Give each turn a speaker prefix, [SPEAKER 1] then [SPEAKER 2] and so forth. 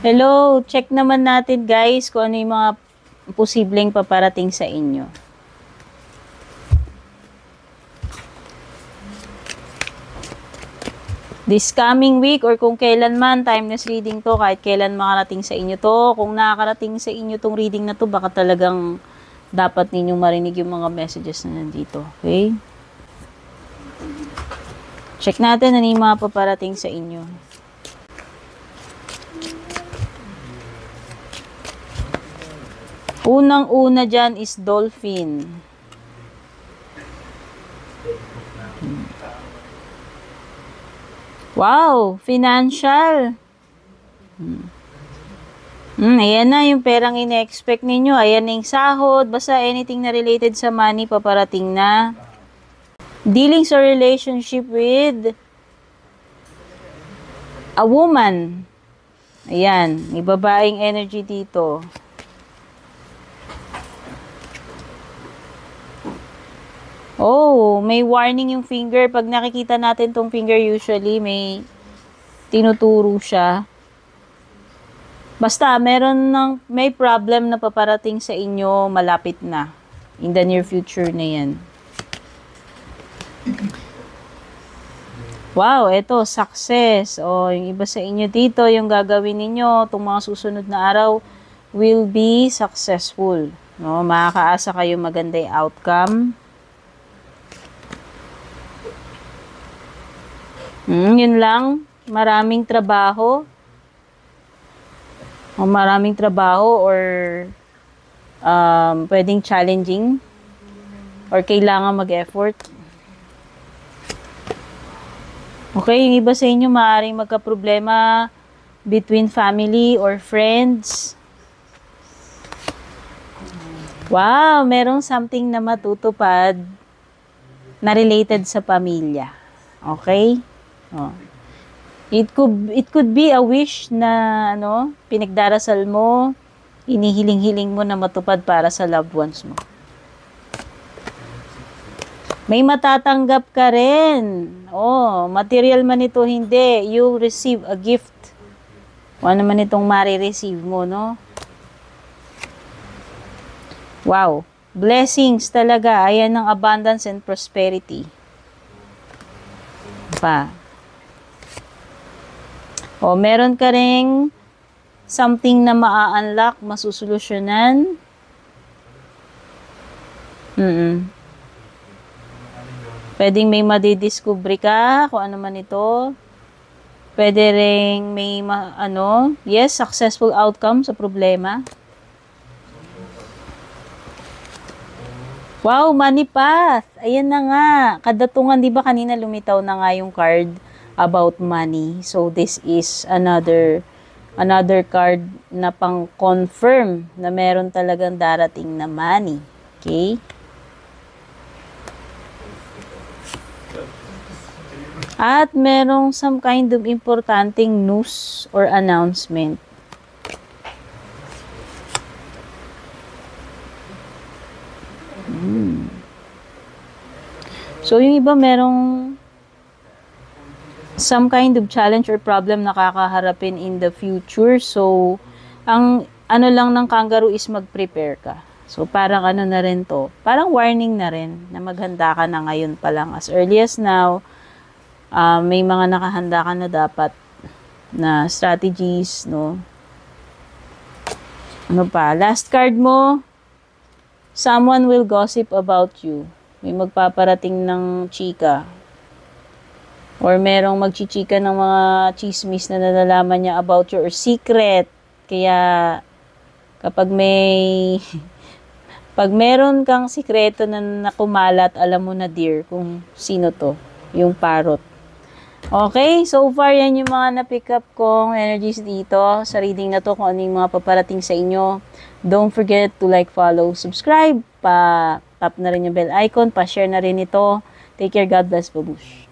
[SPEAKER 1] Hello, check naman natin guys kung ano yung mga posibleng paparating sa inyo. This coming week or kung kailan man, timeless reading to, kahit kailan makarating sa inyo to. Kung nakakarating sa inyo tong reading na to, baka talagang dapat ninyong marinig yung mga messages na nandito. Okay? Check natin ano yung mga paparating sa inyo. Unang-una dyan is dolphin. Wow, financial. Ayan na yung perang ine-expect ninyo. Ayan na yung sahod. Basta anything na related sa money, paparating na. Dealings or relationship with a woman. Ayan, may babaeng energy dito. Oh, may warning yung finger. Pag nakikita natin tong finger, usually may tinuturo siya. Basta, may problem na paparating sa inyo, malapit na. In the near future na yan. Wow, eto, success. O, yung iba sa inyo dito, yung gagawin ninyo, itong mga susunod na araw, will be successful. No, makakaasa kayo magandang outcome. Yun lang. Maraming trabaho. Or pwedeng challenging or kailangan mag-effort. Okay, yung iba sa inyo maaaring magka-problema between family or friends. Wow, merong something na matutupad na related sa pamilya. Okay? Oh. It could be a wish na pinagdarasal mo, inihiling-hiling mo na matupad para sa loved ones mo. May matatanggap ka rin. Oh, material man ito, hindi. You receive a gift. O ano man itong marireceive mo, no? Wow. Blessings talaga. Ayan ng abundance and prosperity. Pa. O, meron ka ring something na maa-unlock, masusolusyonan. Pwedeng may madidiscovery ka, kung ano man ito. Pwede ring may successful outcome sa problema. Wow, money path. Ayan na nga. Kadatungan, di ba kanina lumitaw na nga yung card about money. So, this is another card na pang-confirm na meron talagang darating na money. Okay? At merong some kind of importanteng news or announcement. So, yung iba merong some kind of challenge or problem na kakaharapin in the future. So, ang ano lang ng kangaroo is mag-prepare ka. So, parang na rin to. Parang warning na rin na maghanda ka na ngayon pa lang. As early as now, may mga nakahanda ka na dapat na strategies, no? Ano pa? Last card mo, someone will gossip about you. May magpaparating ng chika. Or merong magchichika ng mga chismis na nalalaman niya about your secret. Kaya, kapag pag meron kang sikreto na nakumalat, alam mo na dear kung sino to, yung parrot. Okay, so far yan yung mga na-pick up kong energies dito sa reading na to, kung ano yung mga paparating sa inyo. Don't forget to like, follow, subscribe, pa-tap na rin yung bell icon, pa-share na rin ito. Take care, God bless, babush.